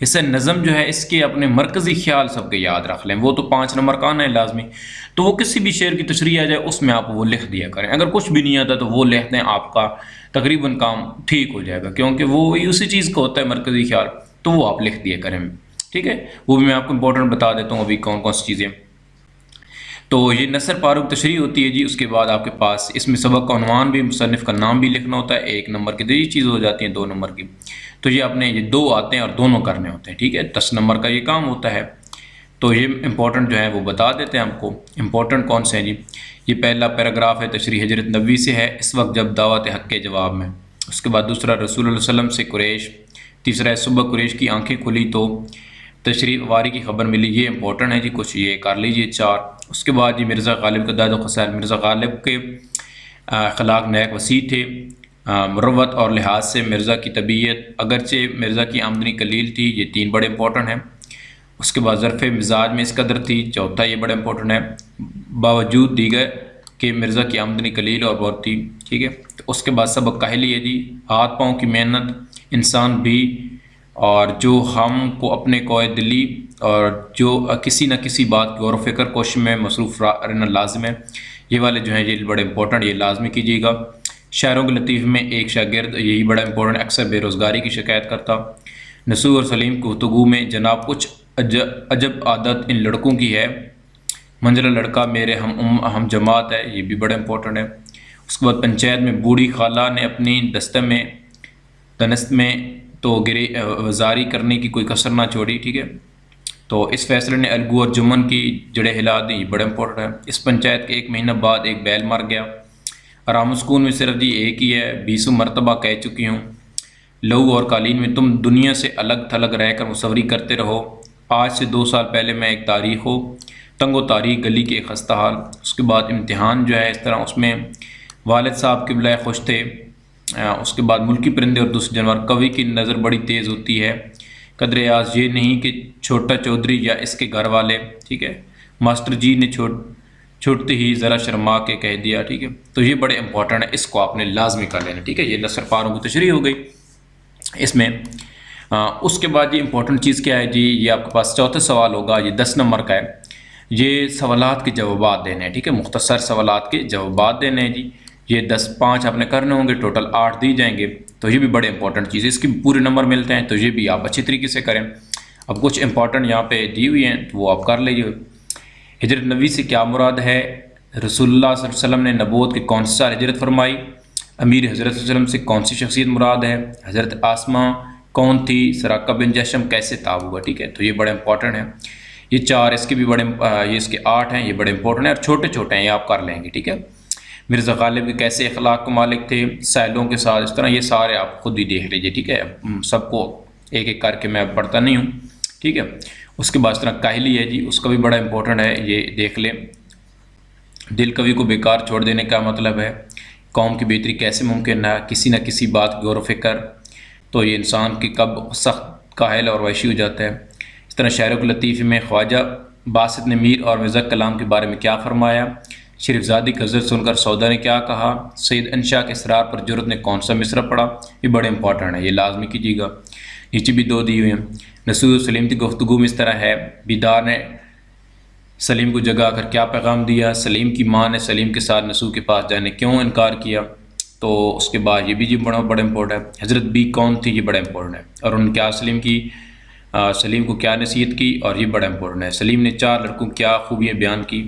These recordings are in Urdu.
اس سے نظم جو ہے اس کے اپنے مرکزی خیال سب کے یاد رکھ لیں، وہ تو 5 نمبر کا آنا ہے لازمی، تو وہ کسی بھی شعر کی تشریح آ جائے اس میں آپ وہ لکھ دیا کریں، اگر کچھ بھی نہیں آتا تو وہ لکھ دیں، آپ کا تقریباً کام ٹھیک ہو جائے گا، کیونکہ وہ اسی چیز کا ہوتا ہے مرکزی خیال، تو وہ آپ لکھ دیا کریں، ٹھیک ہے۔ وہ بھی میں آپ کو امپورٹنٹ بتا دیتا ہوں ابھی کون کون سی چیزیں۔ تو یہ نثر پاروق تشریح ہوتی ہے جی، اس کے بعد آپ کے پاس اس میں سبق کا عنوان بھی، مصنف کا نام بھی لکھنا ہوتا ہے، 1 نمبر کی یہ چیز ہو جاتی ہیں 2 نمبر کی، تو یہ اپنے یہ 2 آتے ہیں اور دونوں کرنے ہوتے ہیں، ٹھیک ہے، 10 نمبر کا یہ کام ہوتا ہے۔ تو یہ امپورٹنٹ جو ہے وہ بتا دیتے ہیں آپ کو، امپورٹنٹ کون سے ہیں جی۔ یہ پہلا پیراگراف ہے تشریح ہجرت نبوی سے ہے، اس وقت جب دعوت حق کے جواب میں۔ اس کے بعد دوسرا رسول اللہ علیہ وسلم سے قریش، تیسرا ہے صبح قریش کی آنکھیں کھلی تو تشریف واری کی خبر ملی، یہ امپورٹنٹ ہے جی، کچھ یہ کر لیجئے 4۔ اس کے بعد جی مرزا غالب کا داد و خسائل، مرزا غالب کے اخلاق نیک وسیع تھے، مروت اور لحاظ سے مرزا کی طبیعت، اگرچہ مرزا کی آمدنی قلیل تھی، یہ 3 بڑے امپورٹنٹ ہیں۔ اس کے بعد ظرف مزاج میں اس قدر تھی، چوتھا یہ بڑا امپورٹنٹ ہے، باوجود دیگر کہ مرزا کی آمدنی قلیل اور بہت تھی، ٹھیک ہے۔ تو اس کے بعد سبق کاہلی ہے جی، ہاتھ پاؤں کی محنت انسان بھی، اور جو ہم کو اپنے کوئے دلی اور جو کسی نہ کسی بات کی غور و فکر کوشش میں مصروف رہنا لازم ہے، یہ والے جو ہیں یہ بڑے امپورٹنٹ، یہ لازمی کیجیے گا۔ شاعروں کے لطیف میں ایک شاگرد، یہی بڑا امپورٹنٹ، اکثر بے روزگاری کی شکایت کرتا۔ نصوح اور سلیم کی گفتگو میں جناب کچھ عجب عادت ان لڑکوں کی ہے، منجلا لڑکا میرے ہم جماعت ہے، یہ بھی بڑا امپورٹنٹ ہے۔ اس کے بعد پنچایت میں بوڑھی خالہ نے اپنی دنست میں تو وزاری کرنے کی کوئی کسر نہ چھوڑی، ٹھیک ہے۔ تو اس فیصلے نے الگو اور جمن کی جڑیں ہلا دی، یہ بڑا امپورٹنٹ ہے۔ اس پنچایت کے 1 مہینہ بعد ایک بیل مر گیا، آرام و سکون میں صرف جی ایک ہی ہے، 20 مرتبہ کہہ چکی ہوں، لہو اور قالین میں تم دنیا سے الگ تھلگ رہ کر مصوری کرتے رہو۔ آج سے 2 سال پہلے میں ایک تاریخ ہو، تنگ و تاریخ گلی کے ایک خستہ حال۔ اس کے بعد امتحان جو ہے اس طرح، اس میں والد صاحب کے بلائے خوش تھے۔ اس کے بعد ملکی پرندے اور دوسرے جانور، کوی کی نظر بڑی تیز ہوتی ہے، قدر آز یہ نہیں کہ چھوٹا چودھری یا اس کے گھر والے، ٹھیک ہے، ماسٹر جی نے چھوٹتے ہی ذرا شرما کے کہہ دیا، ٹھیک ہے۔ تو یہ بڑے امپورٹنٹ ہے، اس کو آپ نے لازمی کر لینا، ٹھیک ہے۔ یہ نثر پاروں کی تشریح ہو گئی اس میں۔ اس کے بعد یہ امپورٹنٹ چیز کیا ہے جی، یہ آپ کے پاس چوتھا سوال ہوگا، یہ 10 نمبر کا ہے، یہ سوالات کے جوابات دینے ہیں، ٹھیک ہے، مختصر سوالات کے جوابات دینے ہیں جی۔ یہ 5 آپ نے کرنے ہوں گے، ٹوٹل 8 دی جائیں گے، تو یہ بھی بڑے امپورٹنٹ چیز ہے، اس کے پورے نمبر ملتے ہیں، تو یہ بھی آپ اچھی طریقے سے کریں۔ اب کچھ امپورٹنٹ یہاں پہ دی ہوئی ہیں تو وہ آپ کر لیجیے۔ ہجرت نبوی سے کیا مراد ہے؟ رسول اللہ صلی اللہ علیہ وسلم نے نبوت کے کون سے سال ہجرت فرمائی؟ امیر حضرت صلی اللہ علیہ وسلم سے کون سی شخصیت مراد ہے؟ حضرت آسمہ کون تھی؟ سراقہ بن جشم کیسے تاب ہوا، ٹھیک ہے، تو یہ بڑے امپورٹنٹ ہیں۔ یہ 4 اس کے بھی بڑے، یہ اس کے 8 ہیں، یہ بڑے امپورٹنٹ ہیں اور چھوٹے چھوٹے ہیں، یہ آپ کر لیں گے، ٹھیک ہے۔ مرزا غالب کے کیسے اخلاق کے مالک تھے؟ سائلوں کے ساتھ، اس طرح یہ سارے آپ خود ہی دیکھ لیجیے، ٹھیک ہے، سب کو ایک ایک کر کے میں پڑھتا نہیں ہوں، ٹھیک ہے۔ اس کے بعد اس طرح کاہلی ہے جی، اس کا بھی بڑا امپورٹنٹ ہے، یہ دیکھ لیں۔ دل کبھی کو بیکار چھوڑ دینے کا مطلب ہے، قوم کی بہتری کیسے ممکن ہے؟ کسی نہ کسی بات کی غور و فکر، تو یہ انسان کی کب سخت کاہل اور وحشی ہو جاتا ہے۔ اس طرح شاعروں کے لطیفے میں خواجہ باسط نے میر اور مرزا کلام کے بارے میں کیا فرمایا؟ شریف زادی کا ذکر سن کر سودا نے کیا کہا؟ سید انشا کے اسرار پر جرت نے کون سا مصرع پڑھا؟ یہ بڑے امپورٹنٹ ہے، یہ لازمی کیجیے گا۔ نیچے بھی 2 دی ہوئی ہیں۔ نصوح سلیم کی گفتگو میں اس طرح ہے، بیدار نے سلیم کو جگا کر کیا پیغام دیا؟ سلیم کی ماں نے سلیم کے ساتھ نصوح کے پاس جانے کیوں انکار کیا؟ تو اس کے بعد یہ بھی جی بڑا امپورٹنٹ ہے۔ حضرت بی کون تھی؟ یہ بڑا امپورٹنٹ ہے، اور ان کیا سلیم کو کیا نصیحت کی؟ اور یہ بڑا امپورٹنٹ ہے۔ سلیم نے 4 لڑکوں کیا خوبیاں بیان کی؟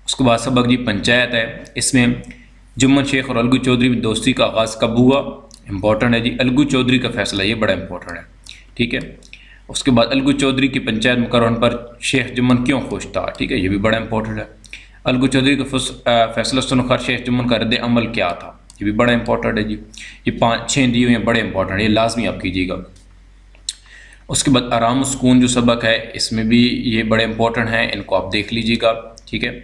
اس کے بعد سبق جی پنچایت ہے، اس میں جمن شیخ اور الگو چودھری میں دوستی کا آغاز کب ہوا؟ امپورٹنٹ ہے جی، الگو چودھری کا فیصلہ، یہ بڑا امپورٹنٹ ہے، ٹھیک ہے۔ اس کے بعد الگو چودھری کی پنچایت مقرر ہونے پر شیخ جمن کیوں خوش تھا؟ ٹھیک ہے، یہ بھی بڑا امپورٹنٹ ہے۔ الگو چودھری کا فیصلہ سن کر شیخ جمن کا رد عمل کیا تھا؟ یہ بھی بڑا امپورٹنٹ ہے جی۔ یہ 5-6 دی ہوئے ہیں، بڑے امپورٹنٹ، یہ لازمی آپ کیجیے گا۔ اس کے بعد آرام و سکون جو سبق ہے، اس میں بھی یہ بڑے امپورٹنٹ ہیں، ان کو آپ دیکھ لیجیے گا، ٹھیک ہے،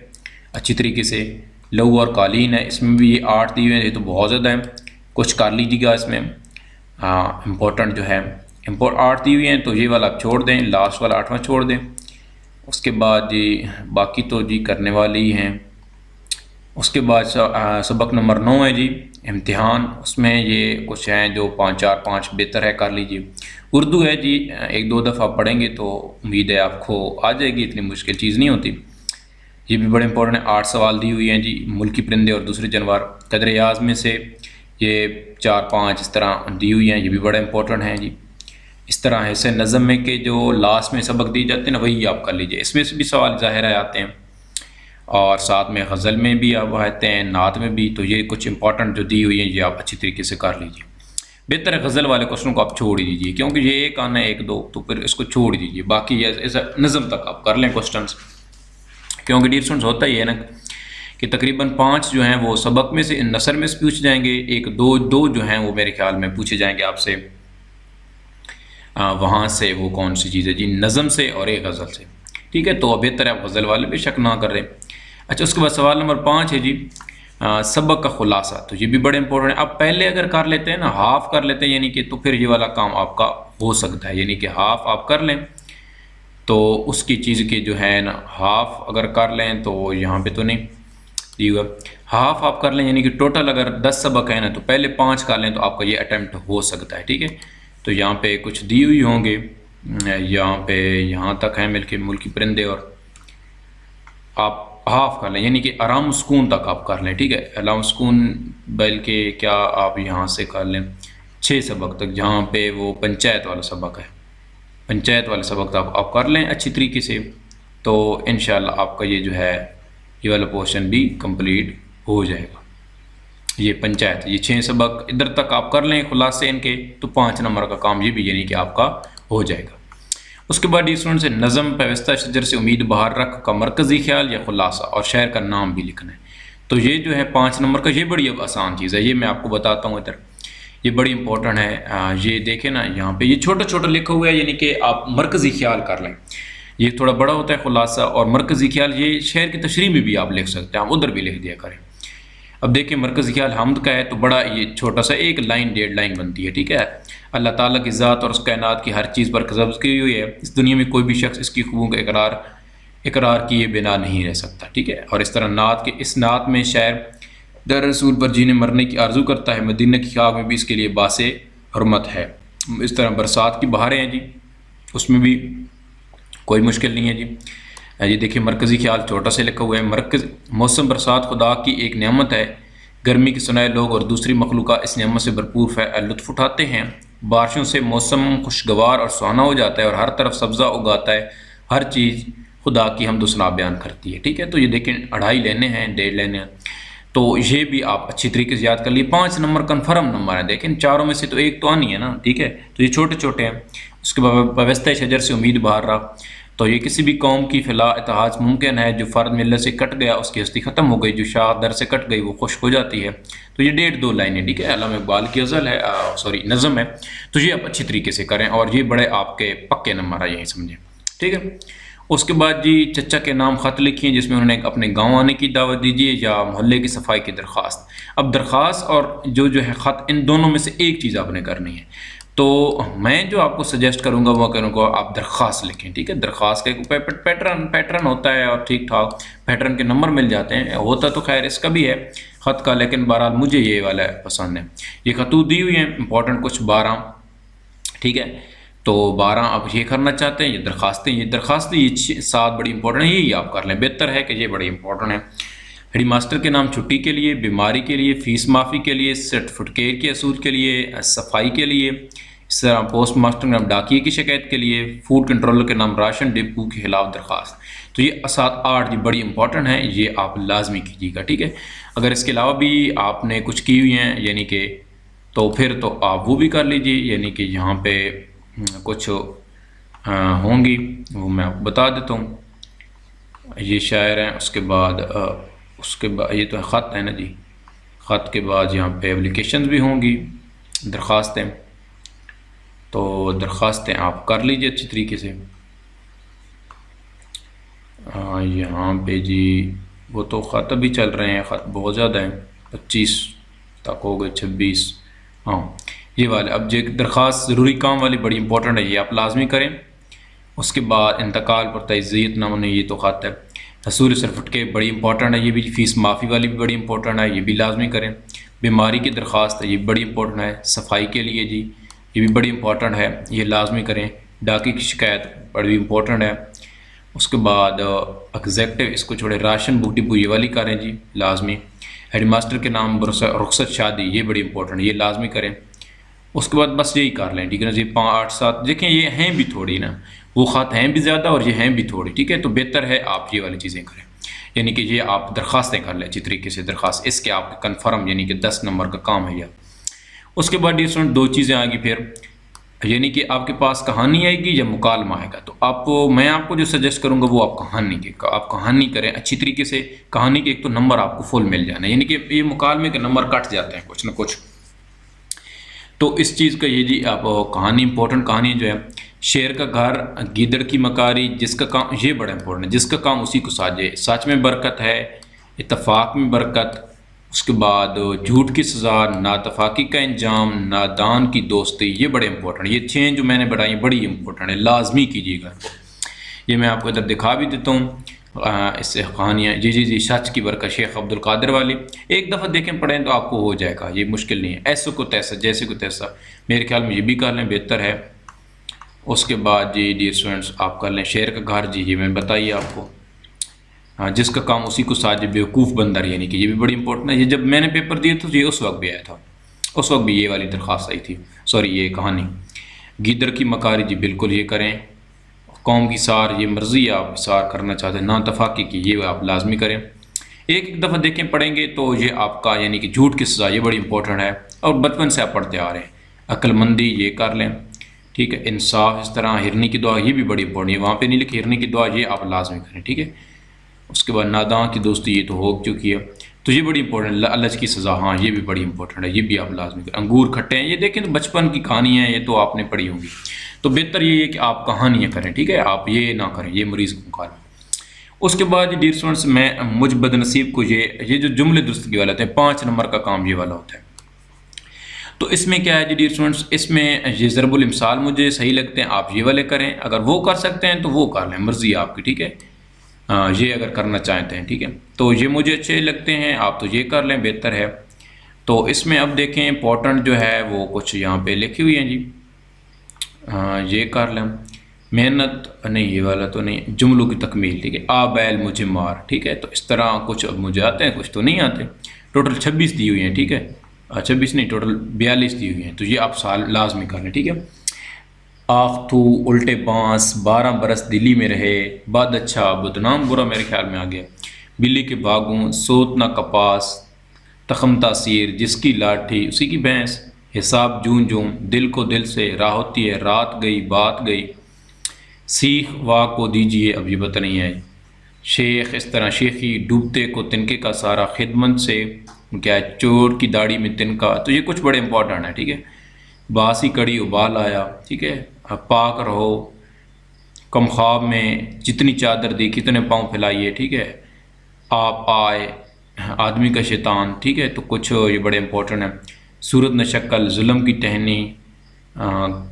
اچھی طریقے سے۔ لہو اور قالین ہے، اس میں بھی یہ 8 دی ہوئے ہیں، یہ تو بہت زیادہ ہیں، کچھ کر لیجیے گا اس میں۔ امپورٹنٹ جو ہے 8 دی ہوئی ہیں، تو یہ والا آپ چھوڑ دیں، لاسٹ والا 8واں چھوڑ دیں۔ اس کے بعد جی باقی تو جی کرنے والی ہیں، اس کے بعد سبق نمبر 9 ہے جی امتحان، اس میں یہ کچھ ہیں جو 5 بہتر ہے کر لیجیے۔ اردو ہے جی، 1-2 دفعہ پڑھیں گے تو امید ہے آپ کو آ جائے گی، اتنی مشکل چیز نہیں ہوتی۔ یہ بھی بڑے امپورٹنٹ ہے، 8 سوال دی ہوئی ہیں جی، ملکی پرندے اور دوسرے جانور، قدر یاز میں سے یہ 4-5 اس طرح دی ہوئی ہیں، یہ بھی بڑے امپورٹنٹ ہیں جی۔ اس طرح ایسے نظم میں کہ جو لاسٹ میں سبق دی جاتے ہیں نا وہی آپ کر لیجئے، اس میں سے بھی سوال ظاہر آتے ہیں، اور ساتھ میں غزل میں بھی آپ آتے ہیں، نعت میں بھی، تو یہ کچھ امپورٹنٹ جو دی ہوئی ہیں یہ آپ اچھی طریقے سے کر لیجئے۔ بہتر ہے غزل والے کوشچنوں کو آپ چھوڑ ہی دیجیے، کیونکہ یہ ایک آنا ہے 1-2 تو پھر اس کو چھوڑ دیجیے، باقی ایسا نظم تک آپ کر لیں کوشچنس، کیونکہ ڈیئر اسٹوڈنٹس ہوتا ہی ہے نا کہ تقریباً 5 جو ہیں وہ سبق میں سے نثر میں سے پوچھ جائیں گے، 1-2 جو ہیں وہ میرے خیال میں پوچھے جائیں گے آپ سے وہاں سے، وہ کون سی چیز ہے جی، نظم سے اور ایک غزل سے، ٹھیک ہے۔ تو بہتر ہے آپ غزل والے بے شک نہ کر رہے۔ اچھا، اس کے بعد سوال نمبر 5 ہے جی سبق کا خلاصہ، تو یہ بھی بڑے امپورٹنٹ ہے۔ اب پہلے اگر کر لیتے ہیں نا، ہاف کر لیتے ہیں، یعنی کہ تو پھر یہ والا کام آپ کا ہو سکتا ہے، یعنی کہ ہاف آپ کر لیں تو اس کی چیز کی جو ہے نا، ہاف اگر کر لیں تو یہاں پہ تو نہیں دی ہوا، ہاف آپ کر لیں، یعنی کہ ٹوٹل اگر 10 سبق ہیں نا تو پہلے 5 کر لیں تو آپ کا یہ اٹیمپٹ ہو سکتا ہے، ٹھیک ہے۔ تو یہاں پہ کچھ دی ہوئی ہوں گے، یہاں پہ یہاں تک ہیں مل کے ملکی پرندے، اور آپ ہاف کر لیں، یعنی کہ آرام و سکون تک آپ کر لیں، ٹھیک ہے۔ آرام و سکون بلکہ کیا آپ یہاں سے کر لیں 6 سبق تک، جہاں پہ وہ پنچایت والا سبق ہے، پنچایت والے سبق تک آپ کر لیں اچھی طریقے سے، تو انشاءاللہ آپ کا یہ جو ہے یہ والا پورشن بھی کمپلیٹ ہو جائے گا۔ یہ پنچایت، یہ 6 سبق ادھر تک آپ کر لیں خلاصے ان کے، تو 5 نمبر کا کام یہ بھی یعنی کہ آپ کا ہو جائے گا۔ اس کے بعد اسٹوڈنٹ سے نظم پیوستہ شجر سے امید بہار رکھ کا مرکزی خیال یا خلاصہ اور شہر کا نام بھی لکھنا ہے۔ تو یہ جو ہے 5 نمبر کا، یہ بڑی اب آسان چیز ہے، یہ میں آپ کو بتاتا ہوں ادھر، یہ بڑی امپورٹنٹ ہے۔ یہ دیکھیں نا یہاں پہ یہ چھوٹا چھوٹا لکھا ہوا ہے، یعنی کہ آپ مرکزی خیال کر لیں، یہ تھوڑا بڑا ہوتا ہے خلاصہ، اور مرکزی خیال یہ شہر کی تشریح میں بھی آپ لکھ سکتے ہیں، آپ ادھر بھی لکھ دیا کریں۔ اب دیکھیں مرکزی خیال حمد کا ہے تو بڑا یہ چھوٹا سا 1 لائن 1.5 لائن بنتی ہے، ٹھیک ہے۔ اللہ تعالیٰ کی ذات اور اس کائنات کی ہر چیز پر قبض کی ہوئی ہے، اس دنیا میں کوئی بھی شخص اس کی خوبیوں کا اقرار کیے بنا نہیں رہ سکتا، ٹھیک ہے۔ اور اس طرح نعت کے اس نعت میں شاعر در رسول پر جینے مرنے کی آرزو کرتا ہے، مدینہ کی خاک میں بھی اس کے لیے باعث حرمت ہے۔ اس طرح برسات کی بہاریں ہیں جی، اس میں بھی کوئی مشکل نہیں ہے جی۔ یہ دیکھیں مرکزی خیال چھوٹا سے لکھا ہوا ہے، موسم برسات خدا کی ایک نعمت ہے، گرمی کے سنائے لوگ اور دوسری مخلوقات اس نعمت سے بھرپور لطف اٹھاتے ہیں، بارشوں سے موسم خوشگوار اور سہانا ہو جاتا ہے اور ہر طرف سبزہ اگاتا ہے، ہر چیز خدا کی حمد و ثنا بیان کرتی ہے، ٹھیک ہے۔ تو یہ دیکھیں 2.5 لینے ہیں، 1.5 لینے ہیں، تو یہ بھی آپ اچھی طریقے سے یاد کر لیے۔ 5 نمبر کنفرم نمبر ہے، دیکھیں چاروں میں سے تو ایک تو آنی ہے نا، ٹھیک ہے، تو یہ چھوٹے چھوٹے ہیں۔ اس کے بعد پیوستہ شجر سے امید بہار رہا، تو یہ کسی بھی قوم کی فلاح اتحاد ممکن ہے، جو فرد ملت سے کٹ گیا اس کی ہستی ختم ہو گئی، جو شاخ در سے کٹ گئی وہ خشک ہو جاتی ہے۔ تو یہ 1.5-2 لائنیں، ٹھیک ہے، علامہ اقبال کی غزل ہے، نظم ہے، تو یہ آپ اچھی طریقے سے کریں، اور یہ بڑے آپ کے پکے نمبر ہیں، یہی سمجھیں، ٹھیک ہے۔ اس کے بعد جی چچا کے نام خط لکھیں جس میں انہوں نے اپنے گاؤں آنے کی دعوت دیجیے یا محلے کی صفائی کی درخواست۔ اب درخواست اور جو ہے خط، ان دونوں میں سے ایک چیز آپ نے کرنی ہے، تو میں جو آپ کو سجیسٹ کروں گا وہ کروں گا آپ درخواست لکھیں، ٹھیک ہے۔ درخواست کا ایک پیٹرن ہوتا ہے اور ٹھیک ٹھاک پیٹرن کے نمبر مل جاتے ہیں، ہوتا تو خیر اس کا بھی ہے خط کا، لیکن بہرحال مجھے یہ والا پسند ہے۔ یہ خطوط دی ہوئی ہیں امپورٹنٹ کچھ 12، ٹھیک ہے، تو 12 آپ یہ کرنا چاہتے ہیں، یہ درخواستیں یہ 7 بڑی امپورٹنٹ ہیں، یہی آپ کر لیں، بہتر ہے کہ یہ بڑی امپورٹنٹ ہے۔ ہیڈ ماسٹر کے نام چھٹی کے لیے، بیماری کے لیے، فیس معافی کے لیے، سرٹیفکیٹ کے اصول کے لیے، صفائی کے لیے، اس طرح پوسٹ ماسٹر کے نام ڈاکیے کی شکایت کے لیے، فوڈ کنٹرولر کے نام راشن ڈپو کے خلاف درخواست۔ تو یہ 7-8 بڑی امپورٹنٹ ہیں، یہ آپ لازمی کیجیے گا، ٹھیک ہے۔ اگر اس کے علاوہ بھی آپ نے کچھ کی ہوئی ہیں یعنی کہ تو پھر تو آپ وہ بھی کر لیجیے، یعنی کہ یہاں پہ کچھ ہوں گی وہ میں آپ کو بتا دیتا ہوں، یہ شاعر ہیں۔ اس کے بعد یہ تو خط ہے نا جی، خط کے بعد یہاں پہ اپلیکیشنز بھی ہوں گی، درخواستیں، تو درخواستیں آپ کر لیجیے اچھی طریقے سے۔ یہاں پہ جی وہ تو خط ابھی چل رہے ہیں، خط بہت زیادہ ہیں، 25 تک ہو گئے، 26، ہاں یہ والے۔ اب جو درخواست ضروری کام والی بڑی امپورٹنٹ ہے، یہ آپ لازمی کریں۔ اس کے بعد انتقال پر تعزیت نہ ہونے، یہ تو خط ہے۔ حصول سرٹیفکیٹ بڑی امپورٹنٹ ہے، یہ بھی فیس معافی والی بھی بڑی امپورٹنٹ ہے، یہ بھی لازمی کریں۔ بیماری کی درخواست ہے، یہ بھی بڑی امپورٹنٹ ہے۔ صفائی کے لیے جی یہ بھی بڑی امپورٹنٹ ہے، یہ لازمی کریں۔ ڈاکے کی شکایت بڑی امپورٹنٹ ہے۔ اس کے بعد ایگزیکٹو اس کو چھوڑے، راشن بک ڈپو یہ والی کریں جی لازمی۔ ہیڈ ماسٹر کے نام رخصت شادی یہ بڑی امپورٹنٹ ہے، یہ لازمی کریں۔ اس کے بعد بس یہی کر لیں، ٹھیک ہے نا جی۔ 5 8 7 دیکھیں یہ ہیں بھی تھوڑی نا، وہ خط ہیں بھی زیادہ اور یہ ہیں بھی تھوڑی، ٹھیک ہے، تو بہتر ہے آپ یہ والی چیزیں کریں، یعنی کہ یہ آپ درخواستیں کر لیں اچھی طریقے سے، درخواست اس کے آپ کنفرم، یعنی کہ 10 نمبر کا کام ہے یہ۔ اس کے بعد یہ 2 چیزیں آئیں گی پھر، یعنی کہ آپ کے پاس کہانی آئے گی یا مکالمہ آئے گا، تو میں آپ کو جو سجیسٹ کروں گا وہ آپ کہانی کریں اچھی طریقے سے۔ کہانی کے ایک تو نمبر آپ کو فل مل جانا ہے، یعنی کہ یہ مکالمے کے نمبر کٹ جاتے ہیں کچھ نہ کچھ، تو اس چیز کا یہ جی آپ کہانی امپورٹنٹ کہانی جو ہے۔ شیر کا گھر، گیدڑ کی مکاری، جس کا کام، یہ بڑا امپورٹنٹ ہے، جس کا کام اسی کو ساجے، سچ میں برکت ہے، اتفاق میں برکت۔ اس کے بعد جھوٹ کی سزا، ناتفاقی کا انجام، نادان کی دوستی، یہ بڑے امپورٹنٹ، یہ 6 جو میں نے بڑھائی بڑی امپورٹنٹ ہے، لازمی کیجیے گا کو۔ یہ میں آپ کو ادھر دکھا بھی دیتا ہوں اس سے کہانیاں، جی سچ کی برکت، شیخ عبد القادر والی، ایک دفعہ دیکھیں پڑھیں تو آپ کو ہو جائے گا، یہ مشکل نہیں ہے۔ ایسے کو تیسا، جیسے کو تیسا، میرے خیال میں یہ بھی کر لیں بہتر ہے۔ اس کے بعد جی ڈیئر اسٹوڈنٹس آپ کر لیں شیر کا گھر، جی یہ میں بتائیے آپ کو، جس کا کام اسی کو ساجے، بیوقوف بندر، یعنی کہ یہ بھی بڑی امپورٹنٹ ہے۔ یہ جب میں نے پیپر دیا تو یہ اس وقت بھی آیا تھا، اس وقت بھی یہ والی درخواست آئی تھی، سوری یہ کہانی۔ گیدڑ کی مکاری، جی بالکل یہ کریں۔ قوم کی سار، یہ مرضی آپ سار کرنا چاہتے ہیں۔ ناتفاقی کی، یہ آپ لازمی کریں۔ ایک دفعہ دیکھیں پڑھیں گے تو یہ آپ کا، یعنی کہ جھوٹ کی سزا، یہ بڑی امپورٹنٹ ہے اور بچپن سے آپ پڑھتے آ رہے ہیں۔ عقل مندی، یہ کر لیں، ٹھیک ہے۔ انصاف، اس طرح ہرنی کی دعا، یہ بھی بڑی امپورٹنٹ ہے، وہاں پہ نہیں لکھی ہرنی کی دعا، یہ آپ لازمی کریں، ٹھیک ہے۔ اس کے بعد ناداں کی دوستی، یہ تو ہو چکی ہے، تو یہ بڑی امپورٹنٹ۔ لالچ کی سزا، ہاں یہ بھی بڑی امپورٹنٹ ہے، یہ بھی آپ لازمی کریں۔ انگور کھٹے ہیں، یہ دیکھیں تو بچپن کی کہانی ہے، یہ تو آپ نے پڑھی ہوں گی، تو بہتر یہ ہے کہ آپ کہانیاں کریں، ٹھیک ہے، آپ یہ نہ کریں، یہ مریض کو مکالمہ۔ اس کے بعد ڈیئر اسٹوڈنٹس میں مجھ بد نصیب کو، یہ جو جملے درستگی والا ہوتے ہیں، 5 نمبر کا کام یہ والا ہوتا ہے۔ تو اس میں کیا ہے جی ڈیئر اسٹوڈنٹس، اس میں یہ ضرب الامثال مجھے صحیح لگتے ہیں، آپ یہ والے کریں، اگر وہ کر سکتے ہیں تو وہ کر لیں، مرضی آپ کی، ٹھیک ہے، یہ اگر کرنا چاہتے ہیں، ٹھیک ہے، تو یہ مجھے اچھے لگتے ہیں، آپ تو یہ کر لیں، بہتر ہے۔ تو اس میں اب دیکھیں امپورٹنٹ جو ہے وہ کچھ یہاں پہ لکھی ہوئی ہیں جی، یہ کر لیں۔ محنت نہیں، یہ والا تو نہیں، جملوں کی تکمیل، ٹھیک ہے۔ آ بیل مجھے مار، ٹھیک ہے، تو اس طرح کچھ اب مجھے آتے ہیں، کچھ تو نہیں آتے۔ ٹوٹل 26 دی ہوئی ہیں، ٹھیک ہے، 26 نہیں، ٹوٹل 42 دی ہوئی ہیں، تو یہ آپ سال لازمی کر لیں، ٹھیک ہے۔ آخ تو الٹے بانس، 12 برس دلی میں رہے، بد اچھا بدنام برا، میرے خیال میں آ گیا۔ بلی کے باغوں، سوت نہ کپاس، تخم تاثیر، جس کی لاٹھی اسی کی بھینس، حساب جون جون، دل کو دل سے، راہ ہوتی ہے رات گئی بات گئی، سیخ وا کو دیجیے، اب یہ پتہ نہیں ہے۔ شیخ، اس طرح شیخی، ڈوبتے کو تنکے کا سارا، خدمت سے کیا ہے، چور کی داڑھی میں تنکا، تو یہ کچھ بڑے امپورٹنٹ ہیں، ٹھیک ہے۔ باسی کڑی ابال آیا، ٹھیک ہے، پاک رہو، کم خواب میں، جتنی چادر دی کتنے پاؤں پھیلائیے، ٹھیک ہے، آپ آئے، آدمی کا شیطان، ٹھیک ہے، تو کچھ یہ بڑے امپورٹنٹ ہیں۔ صورت نہ شکل، ظلم کی ٹہنی،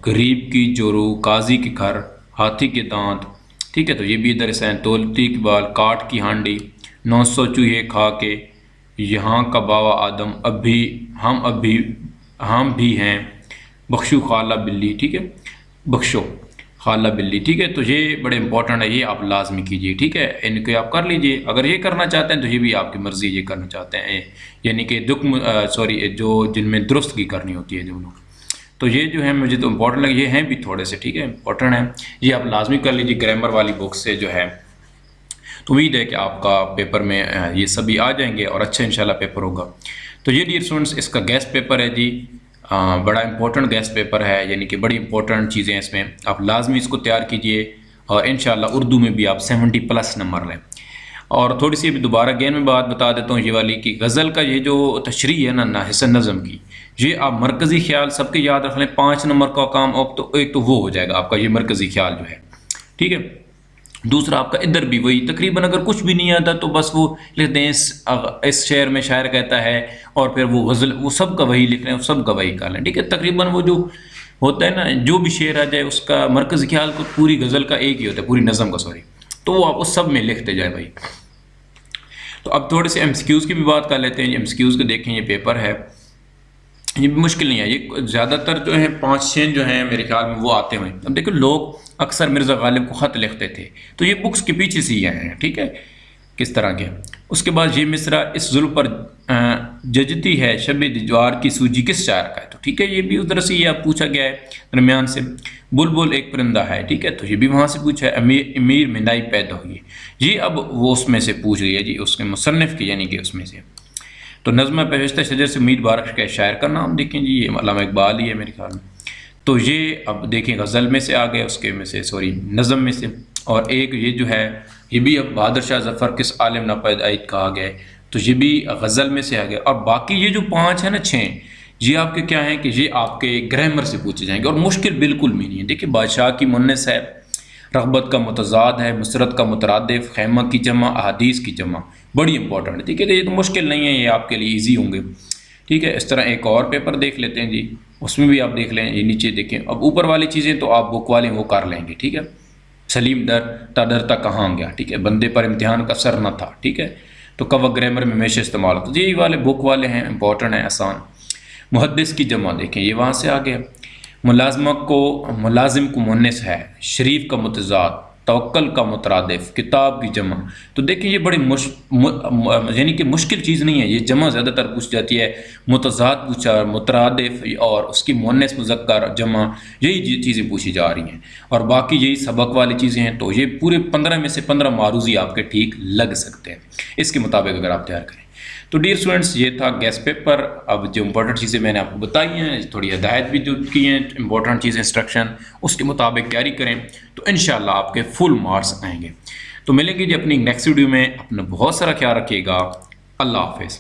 غریب کی جورو، قاضی کے گھر، ہاتھی کے دانت، ٹھیک ہے، تو یہ بھی ادھر سے ہیں۔ تولتی کی بال، کاٹ کی ہانڈی، 900 چوہے کھا کے، یہاں کا باوا آدم، ہم بھی ہیں، بخشو خالہ بلی، ٹھیک ہے، بخشو خالہ بلی، ٹھیک ہے، تو یہ بڑے امپورٹنٹ ہے، یہ آپ لازمی کیجیے، ٹھیک ہے، ان کو آپ کر لیجئے، اگر یہ کرنا چاہتے ہیں تو یہ بھی آپ کی مرضی، یہ کرنا چاہتے ہیں، یعنی کہ جو جن میں درستگی کرنی ہوتی ہے جملوں، تو یہ جو ہے مجھے تو امپورٹنٹ لگے، یہ ہیں بھی تھوڑے سے، ٹھیک ہے، امپورٹنٹ ہیں، یہ آپ لازمی کر لیجیے گرامر والی بک سے جو ہے۔ تو امید ہے کہ آپ کا پیپر میں یہ سبھی آ جائیں گے اور اچھا انشاءاللہ پیپر ہوگا۔ تو یہ ڈیئر اسٹوڈنٹس اس کا گیس پیپر ہے جی، بڑا امپورٹنٹ گیس پیپر ہے، یعنی کہ بڑی امپورٹنٹ چیزیں اس میں، آپ لازمی اس کو تیار کیجئے، اور انشاءاللہ اردو میں بھی آپ 70+ نمبر لیں۔ اور تھوڑی سی ابھی دوبارہ گین میں بات بتا دیتا ہوں یہ والی، کہ غزل کا یہ جو تشریح ہے نا حسن نظم کی، یہ آپ مرکزی خیال سب کے یاد رکھ لیں، 5 نمبر کا کام ایک تو وہ ہو جائے گا آپ کا، یہ مرکزی خیال جو ہے، ٹھیک ہے۔ دوسرا آپ کا ادھر بھی وہی، تقریباً اگر کچھ بھی نہیں آتا تو بس وہ لکھ دیں اس شعر میں شاعر کہتا ہے، اور پھر وہ غزل، وہ سب کا وہی لکھ لیں، سب کا وہی کر لیں، ٹھیک ہے۔ تقریباً وہ جو ہوتا ہے نا، جو بھی شعر آ جائے اس کا مرکزی خیال کو پوری غزل کا ایک ہی ہوتا ہے، پوری نظم کا، سوری، تو وہ آپ اس سب میں لکھتے جائیں بھائی۔ تو اب تھوڑے سے MCQs کی بھی بات کر لیتے ہیں. MCQs کو دیکھیں، یہ پیپر ہے، یہ بھی مشکل نہیں ہے، یہ زیادہ تر جو ہیں 5-6 جو ہیں میرے خیال میں وہ آتے ہوئے. اب دیکھو لوگ اکثر مرزا غالب کو خط لکھتے تھے، تو یہ بکس کے پیچھے سے ہی آئے ہیں، ٹھیک ہے، کس طرح کے. اس کے بعد یہ مصرع اس ظلم پر ججتی ہے شب جوار کی سوجی کس شاعر کا ہے، تو ٹھیک ہے، یہ بھی ادھر سے یہ پوچھا گیا ہے درمیان سے. بلبل ایک پرندہ ہے، ٹھیک ہے، تو یہ بھی وہاں سے پوچھا ہے. امیر مندائی پیدا ہوئی ہے، جی اب وہ اس میں سے پوچھ رہی ہے جی، اس کے مصنف کی، یعنی کہ اس میں سے. تو نظمہ پیوستہ شجر سے امید بارش کے شاعر کا نام دیکھیں جی، یہ علامہ اقبال ہی ہے میرے خیال میں. تو یہ اب دیکھیں غزل میں سے آ گیا، اس کے میں سے نظم میں سے. اور ایک یہ جو ہے یہ بھی اب بہادر شاہ ظفر کس عالم ناپید کہا گیا ہے، تو یہ بھی غزل میں سے آ گیا. اور باقی یہ جو 5 ہیں نا 6، یہ آپ کے کیا ہیں کہ یہ آپ کے گرامر سے پوچھے جائیں گے، اور مشکل بالکل بھی نہیں ہے. دیکھیں بادشاہ کی مونس ہے، رغبت کا متضاد ہے، مسرت کا مترادف، خیمہ کی جمع، احادیث کی جمع، بڑی امپورٹنٹ ہے، ٹھیک ہے. یہ تو مشکل نہیں ہے، یہ آپ کے لیے ایزی ہوں گے، ٹھیک ہے. اس طرح ایک اور پیپر دیکھ لیتے ہیں جی، اس میں بھی آپ دیکھ لیں. یہ نیچے دیکھیں، اب اوپر والی چیزیں تو آپ بک والے وہ کر لیں گے، ٹھیک ہے. سلیم ڈرتا کہاں گیا، ٹھیک ہے، بندے پر امتحان کا سر نہ تھا، ٹھیک ہے. تو کوا گرامر میں ہمیشہ استعمال ہوتا ہے، یہ والے بک والے ہیں، امپورٹنٹ ہیں، آسان. محدث کی جمع دیکھیں، یہ وہاں سے آ گیا. ملازم کو مونس ہے، شریف کا متضاد، توکل کا مترادف، کتاب کی جمع. تو دیکھیں یہ بڑی یعنی کہ مشکل چیز نہیں ہے، یہ جمع زیادہ تر پوچھ جاتی ہے. متضاد پوچھا، مترادف اور اس کی مونس مذکر جمع، یہی چیزیں پوچھی جا رہی ہیں. اور باقی یہی سبق والی چیزیں ہیں. تو یہ پورے 15 میں سے 15 معروضی آپ کے ٹھیک لگ سکتے ہیں اس کے مطابق اگر آپ تیار کریں. تو ڈیئر اسٹوڈنٹس، یہ تھا گیس پیپر. اب جو امپورٹنٹ چیزیں میں نے آپ کو بتائی ہیں، تھوڑی ہدایت بھی جو کی ہیں، امپورٹنٹ چیزیں انسٹرکشن، اس کے مطابق تیاری کریں تو انشاءاللہ آپ کے فل مارکس آئیں گے. تو ملیں گے جی اپنی نیکسٹ ویڈیو میں. اپنا بہت سارا خیال رکھیے گا. اللہ حافظ.